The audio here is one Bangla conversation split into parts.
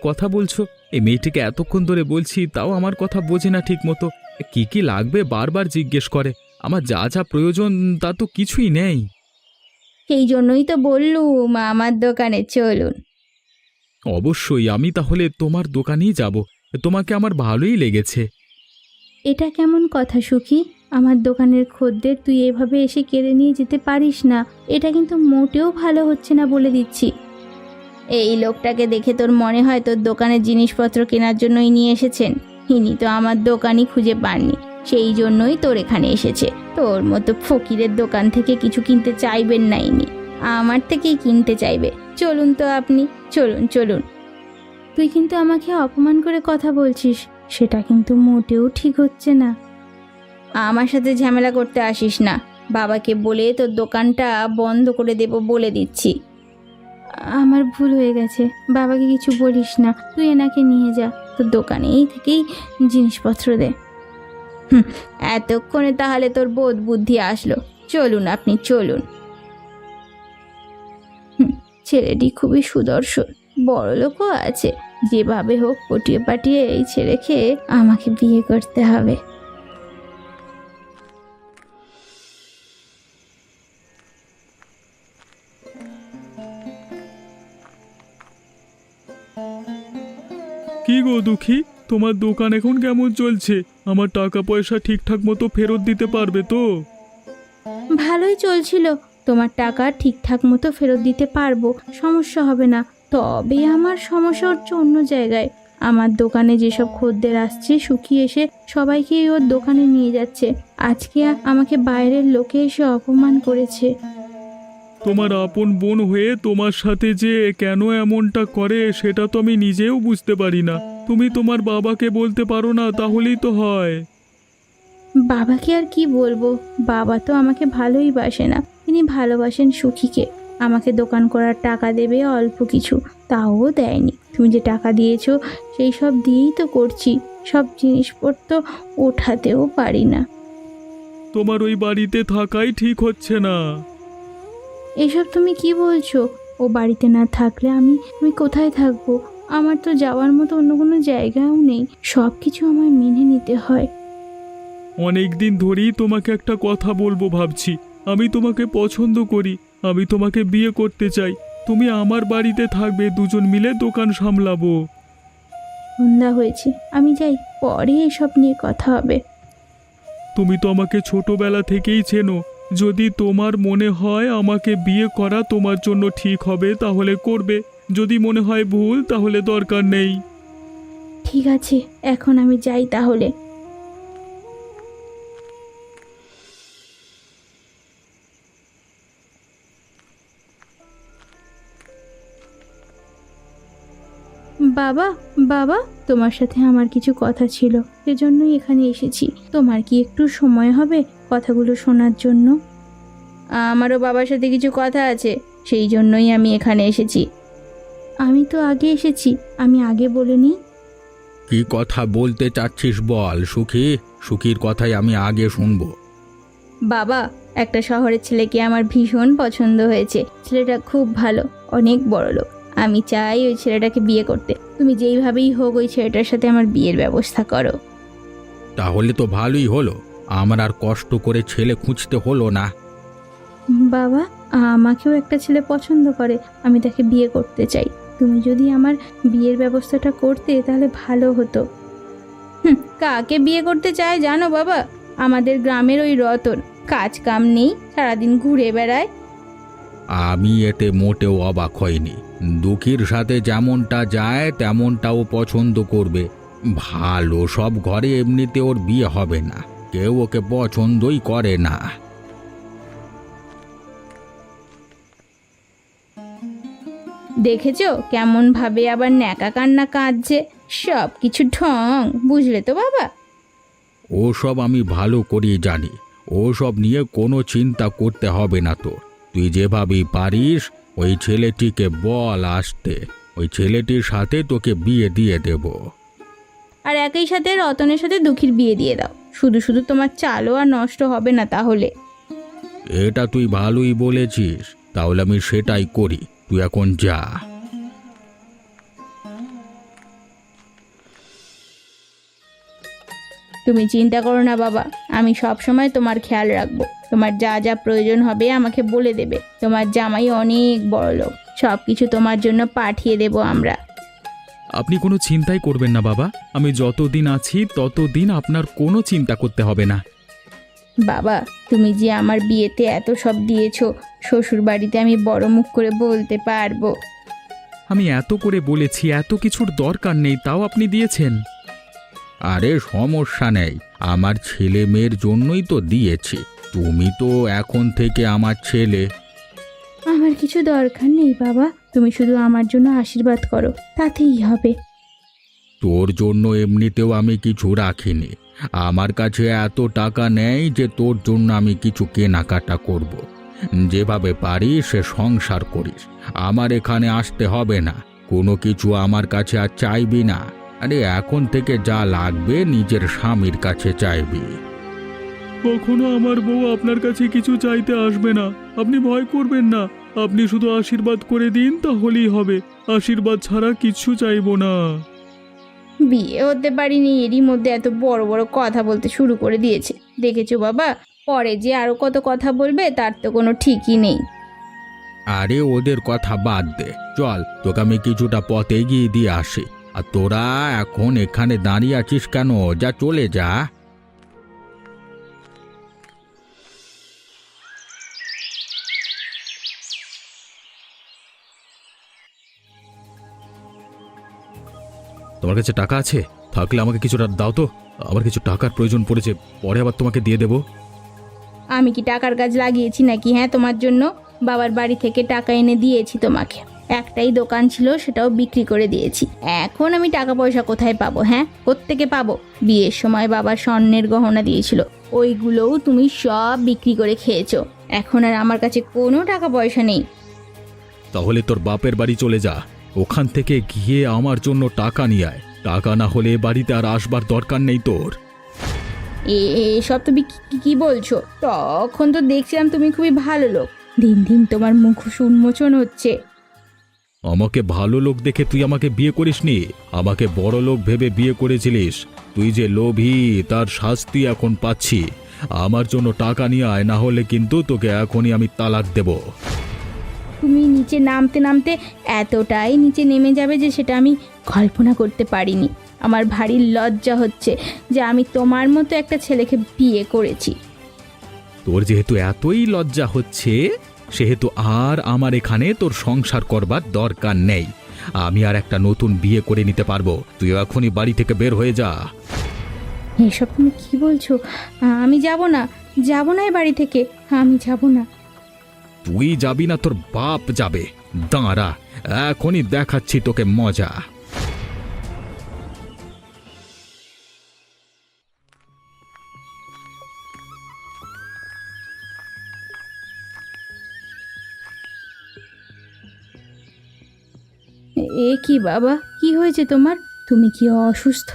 কথা বলছো? এই মেয়েটিকে এতক্ষণ ধরে বলছি, তাও আমার কথা বোঝে না ঠিক মতো। কি কি লাগবে বারবার জিজ্ঞেস করে। আমার যা যা প্রয়োজন তা তো কিছুই নেই। সেই জন্যই তো বললুম আমার দোকানে চলুন। অবশ্যই, আমি তাহলে তোমার দোকানেই যাব। তোমাকে আমার ভালোই লেগেছে। এটা কেমন কথা সুখী? আমার দোকানের খদ্দের তুই এভাবে এসে কেড়ে নিয়ে যেতে পারিস না। এটা কিন্তু মোটেও ভালো হচ্ছে না বলে দিচ্ছি। এই লোকটাকে দেখে তোর মনে হয় তোর দোকানের জিনিসপত্র কেনার জন্যই নিয়ে এসেছেন? ইনি তো আমার দোকানই খুঁজে পাননি, সেই জন্যই তোর এখানে এসেছে। তোর মতো ফকিরের দোকান থেকে কিছু কিনতে চাইবেন না ইনি, আমার থেকেই কিনতে চাইবে। চলুন তো আপনি, চলুন চলুন। তুই কিন্তু আমাকে অপমান করে কথা বলছিস, সেটা কিন্তু মোটেও ঠিক হচ্ছে না। আমার সাথে ঝামেলা করতে আসিস না। বাবাকে বলে তোর দোকানটা বন্ধ করে দেব বলে দিচ্ছি। আমার ভুল হয়ে গেছে, বাবাকে কিছু বলিস না। তুই এনাকে নিয়ে যা, তোর দোকানেই থেকেই জিনিসপত্র দে। হুম, এতক্ষণে তাহলে তোর বোধ বুদ্ধি আসলো। চলুন আপনি, চলুন। ছেলেটি খুবই সুদর্শন, বড়লোকও আছে। যেভাবে হোক পটিয়ে পাটিয়ে এই ছেলেকে আমাকে বিয়ে করতে হবে। কি গো দুঃখী, তোমার দোকান এখন কেমন চলছে? আমার টাকা পয়সা ঠিকঠাক মতো ফেরত দিতে পারবে তো? ভালোই চলছিল, তোমার টাকা ঠিকঠাক মতো ফেরত দিতে পারবো, সমস্যা হবে না। তবে আমার সমস্যা হচ্ছে অন্য জায়গায়। আমার দোকানে যেসব খদ্দের আসছে, সুখী এসে সবাইকেই ওর দোকানে নিয়ে যাচ্ছে। আজকে আমাকে বাইরের লোকে এসে অপমান করেছে। তোমার আপন বোন হয়ে তোমার সাথে যে কেন এমনটা করে সেটা তো আমি নিজেও বুঝতে পারি না। তুমি তোমার বাবাকে বলতে পারো না, তাহলেই তো হয়। বাবাকে আর কি বলবো, বাবা তো আমাকে ভালোই বাসে না। তিনি ভালোবাসেন সুখীকে। আমাকে দোকান করার টাকা দেবে অল্প কিছু, তাও দেয়নি। তুমি যে টাকা দিয়েছো সেই সব দিয়েই তো করছি। সব জিনিসপত্র ওঠাতেও পারি না। তোমার ওই বাড়িতে থাকাই ঠিক হচ্ছে না। এসব তুমি কি বলছো? ও বাড়িতে না থাকলে আমি কোথায় থাকবো? আমার তো যাওয়ার মতো অন্য কোনো জায়গাও নেই। সব কিছু আমার মেনে নিতে হয়। অনেক দিন ধরেই তোমাকে একটা কথা বলবো ভাবছি। আমি তোমাকে পছন্দ করি, আমি তোমাকে বিয়ে করতে চাই। তুমি আমার বাড়িতে থাকবে, দুজন মিলে দোকান সামলাবো। সন্ধ্যা হয়েছে, আমি যাই, পরে এসব নিয়ে কথা হবে। তুমি তো আমাকে ছোটবেলা থেকেই চেনো। যদি তোমার মনে হয় আমাকে বিয়ে করা তোমার জন্য ঠিক হবে তাহলে করবে, যদি মনে হয় ভুল তাহলে দরকার নেই। ঠিক আছে, এখন আমি যাই তাহলে। বাবা, বাবা, তোমার সাথে আমার কিছু কথা ছিল, সেজন্যই এখানে এসেছি। তোমার কি একটু সময় হবে কথাগুলো শোনার জন্য? আমারও বাবার সাথে কিছু কথা আছে, সেই জন্যই আমি এখানে এসেছি। আমি তো আগে এসেছি, আমি আগে বলিনি। কি কথা বলতে চাচ্ছিস বল সুখী। সুখীর কথাই আমি আগে শুনবো। বাবা, একটা শহরের ছেলেকে আমার ভীষণ পছন্দ হয়েছে। ছেলেটা খুব ভালো, অনেক বড় লোক। আমি চাই ওই ছেলেটাকে বিয়ে করতে। তুমি যেইভাবেই হোক ওই ছেলেটার সাথে আমার বিয়ের ব্যবস্থা করো। তাহলে তো ভালোই হলো, আমার আর কষ্ট করে ছেলে খুঁজতে হলো না। বাবা, আমাকেও একটা ছেলে পছন্দ করে, আমি তাকে বিয়ে করতে চাই। তুমি যদি আমার বিয়ের ব্যবস্থাটা করতে তাহলে ভালো হতো। কাকে বিয়ে করতে চায় জানো বাবা? আমাদের গ্রামের ওই রতন। কাজ কাম নেই, সারাদিন ঘুরে বেড়ায়। আমি এতে মোটেও অবাক হইনি। দুঃখীর সাথে যেমনটা যায় তেমনটাও পছন্দ করবে। ভালো সব ঘরে এমনিতে ওর বিয়ে হবে না, কেউ ওকে পছন্দই করে না। দেখেছো কেমন ভাবে আবার ন্যাকা কান্না কাঁদছে? সব কিছু ঢং, বুঝলে তো বাবা? ওসব আমি ভালো করেই জানি। ওসব নিয়ে কোনো চিন্তা করতে হবে না তো। তুই যেভাবেই পারিস ওই ছেলেটিকে বল আসতে, ওই ছেলেটির সাথে তোকে বিয়ে দিয়ে দেব। আর একই সাথে রতনের সাথে দুঃখীর বিয়ে দিয়ে দাও। শুধু শুধু তোমার চালও আর নষ্ট হবে না তাহলে। এটা তুই ভালোই বলেছিস, তাহলে আমি সেটাই করি। তুই এখন যা। তুমি চিন্তা করো না বাবা, আমি সব সময় তোমার খেয়াল রাখবো। তোমার যা যা প্রয়োজন হবে আমাকে বলে দেবে। তোমার জামাই অনেক বড় লোক, সব কিছু তোমার জন্য পাঠিয়ে দেব আমরা। আপনি কোনো চিন্তাই করবেন না বাবা, আমি যতদিন আছি ততদিন আপনার কোনো চিন্তা করতে হবে না। বাবা, তুমি যে আমার বিয়েতে এত সব দিয়েছো, শ্বশুর বাড়িতে আমি বড় মুখ করে বলতে পারবো। আমি এত করে বলেছি, এত কিছুর দরকার নেই, তাও আপনি দিয়েছেন। আরে সমস্যা নেই, আমার ছেলে মেয়ের জন্যই তো দিয়েছি। তুমি তো এখন থেকে আমার ছেলে। আমার কিছু দরকার নেই বাবা, তুমি শুধু আমার জন্য আশীর্বাদ করো, তাতেই হবে। তোর জন্য এমনিতেও আমি কিছু রাখিনি। আমার কাছে এত টাকা নেই যে তোর জন্য আমি কিছু কেনাকাটা করব। যেভাবে পারিস সে সংসার করিস, আমার এখানে আসতে হবে না। কোনো কিছু আমার কাছে আর চাইবি না। আরে এখন থেকে যা লাগবে নিজের স্বামীর কাছে চাইবি। কখনো আমার বউ আপনার কাছে কিছু চাইতে আসবে না, আপনি ভয় করবেন না। আপনি শুধু আশীর্বাদ করে দিন, তাহলেই হবে। আশীর্বাদ ছাড়া কিছু চাইবো না। বিয়ে হতে পারিনি, এরই মধ্যে এত বড় বড় কথা বলতে শুরু করে দিয়েছে। দেখেছো বাবা, পরে যে আরো কত কথা বলবে তার তো কোনো ঠিকই নেই। আরে ওদের কথা বাদ দে, চল তোকে আমি কিছুটা পথ এগিয়ে দিয়ে আসি। আর তোরা এখন এখানে দাঁড়িয়ে আছিস কেন? যা, চলে যা। তোমার কাছে টাকা আছে? থাকলে আমাকে কিছুটা দাও তো, আমার কিছু টাকার প্রয়োজন পড়েছে, পরে আবার তোমাকে দিয়ে দেবো। আমি কি টাকার কাজ লাগিয়েছি নাকি? হ্যাঁ, তোমার জন্য বাবার বাড়ি থেকে টাকা এনে দিয়েছি তোমাকে। একটাই দোকান ছিল, সেটাও বিক্রি করে দিয়েছি। এখন আমি টাকা পয়সা কোথায় পাবো? হ্যাঁ, কোত্থেকে পাবো? বিয়ের সময় বাবার স্বর্ণের গহনা দিয়েছিল, ওইগুলোও তুমি সব বিক্রি করে খেয়েছো। এখন আর আমার কাছে কোনো টাকা পয়সা নেই। তাহলে তোর বাপের বাড়ি চলে যা, ওখান থেকে গিয়ে আমার জন্য টাকা নিয়ে আয়। টাকা না হলে এ বাড়িতে আর আসবার দরকার নেই তোর। এসব তুমি কি বলছো? তখন তো দেখছিলাম তুমি খুবই ভালো লোক, দিন দিন তোমার মুখোশ উন্মোচন হচ্ছে। আমাকে ভালো লোক দেখে তুই আমাকে বিয়ে করিসনি, আমাকে বড় লোক ভেবে বিয়ে করেছিলিস। তুই যে লোভী, তার শাস্তি এখন পাচ্ছি। আমার জন্য টাকা নিয়ে আয়, না হলে কিন্তু তোকে এখনই আমি তালাক দেব। তুমি নিচে নামতে নামতে এতটাই নিচে নেমে যাবে যে সেটা আমি কল্পনা করতে পারিনি। আমার ভারী লজ্জা হচ্ছে যে আমি তোমার মতো একটা ছেলেকে বিয়ে করেছি। তোর যেহেতু এতই লজ্জা হচ্ছে, সেহেতু আর আমার এখানে তোর সংসার করবার দরকার নেই। আমি আর একটা নতুন বিয়ে করে নিতে পারবো। তুই এখনই বাড়ি থেকে বের হয়ে যা। এসব তুমি কি বলছো? আমি যাব না, যাব না এই বাড়ি থেকে, আমি যাব না। তুই যাবি না, তোর বাপ যাবে। দাঁড়া, এখনই দেখাচ্ছি তোকে মজা। এ কি বাবা, কি হয়েছে তোমার? তুমি কি অসুস্থ?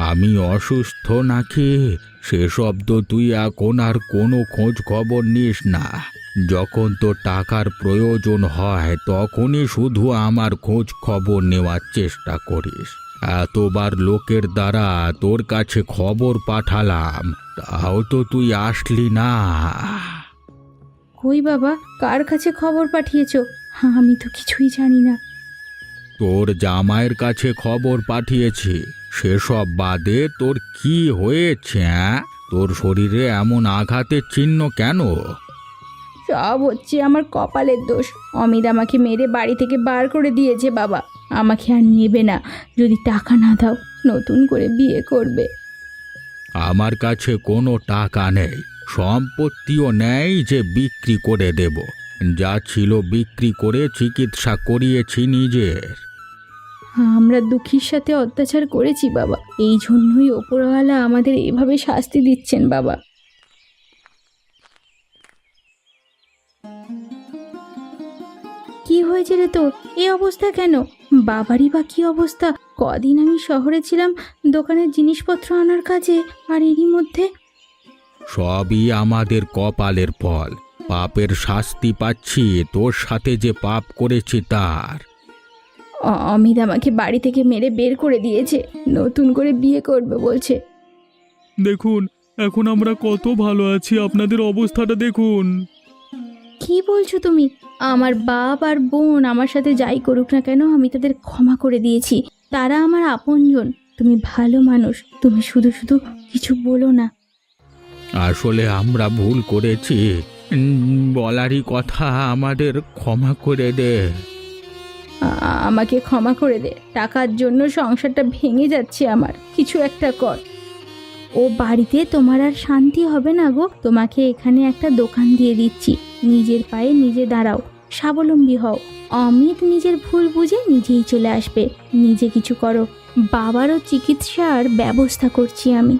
আমি অসুস্থ নাকি সেসব তো তুই এখন আর কোনো খোঁজ খবর নিস না। যখন তোর টাকার প্রয়োজন হয় তখনই শুধু আমার খোঁজ খবর নেওয়ার চেষ্টা করিস। এতবার লোকের দ্বারা তোর কাছে খবর পাঠালাম, তাও তো তুই আসলি না। কই বাবা, কার কাছে খবর পাঠিয়েছো? আমি তো কিছুই জানি না। তোর জামাইয়ের কাছে খবর পাঠিয়েছি। সেসব বাদে তোর কি হয়েছে? তোর শরীরে এমন আঘাতের চিহ্ন কেন? সব হচ্ছে আমার কপালের দোষ। অমিত আমাকে মেরে বাড়ি থেকে বার করে দিয়েছে বাবা। আমাকে আর নেবে না, যদি টাকা না দাও। নতুন করে বিয়ে করবে। আমার কাছে কোনো টাকা নেই, সম্পত্তিও নেই যে বিক্রি করে দেব। যা ছিল বিক্রি করে চিকিৎসা করিয়েছি নিজের। আমরা দুঃখীর সাথে অত্যাচার করেছি বাবা, এই জন্যই ওপরওয়ালা আমাদের এভাবে শাস্তি দিচ্ছেন বাবা। কি হয়েছে রে তোর? এই অবস্থা কেন? বাবারই বা কি অবস্থা? কদিন আমি শহরে ছিলাম দোকানের জিনিসপত্র আনার কাজে, আর এরই মধ্যে সবই আমাদের কপালের ফল। পাপের শাস্তি পাচ্ছি তোর সাথে যে পাপ করেছি তার। অমিত আমাকে বাড়ি থেকে মেরে বের করে দিয়েছে, নতুন করে বিয়ে করবে বলছে। দেখুন এখন আমরা কত ভালো আছি, আপনাদের অবস্থাটা দেখুন। কি বলছো তুমি? আমার বাপ আর বোন আমার সাথে যাই করুক না কেন আমি তাদের ক্ষমা করে দিয়েছি। তারা আমার আপনজন। তুমি ভালো মানুষ, তুমি শুধু শুধু কিছু বলো না। আসলে আমরা ভুল করেছি, বলারই কথা, আমাদের ক্ষমা করে দে। আমাকে ক্ষমা করে দে। টাকার জন্য সংসারটা ভেঙে যাচ্ছে আমার, কিছু একটা কর। ও বাড়িতে তোমার আর শান্তি হবে না গো। তোমাকে এখানে একটা দোকান দিয়ে দিচ্ছি, নিজের পায়ে নিজে দাঁড়াও, স্বাবলম্বী হও। অমিত নিজের ভুল বুঝে নিজেই চলে আসবে। নিজে কিছু করো, বাবারও চিকিৎসার ব্যবস্থা করছি আমি।